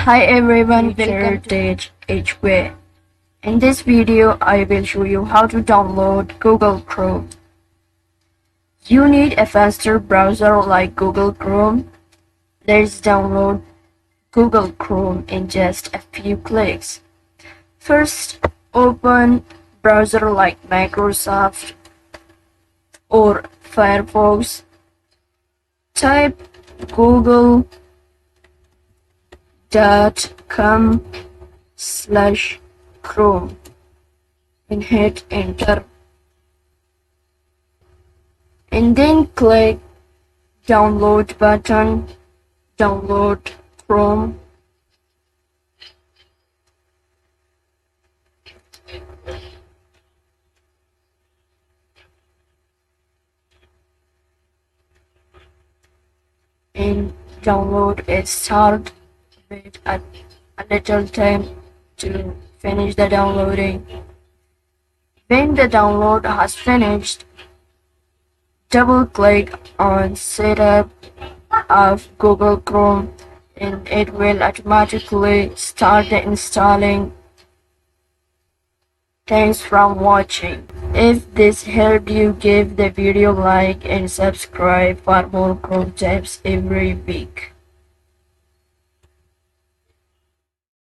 Hi everyone, welcome to FutureTech. In this video, I will show you how to download Google Chrome. You need a faster browser like Google Chrome. Let's download Google Chrome in just a few clicks. First, open browser like Microsoft or Firefox. Type google.com/Chrome and hit enter, and then click download button. Download Chrome. And download is start. Wait a little time to finish the downloading. When the download has finished, double click on setup of Google Chrome and it will automatically start the installing. Thanks for watching. If this helped you, give the video a like and subscribe for more Chrome tips every week.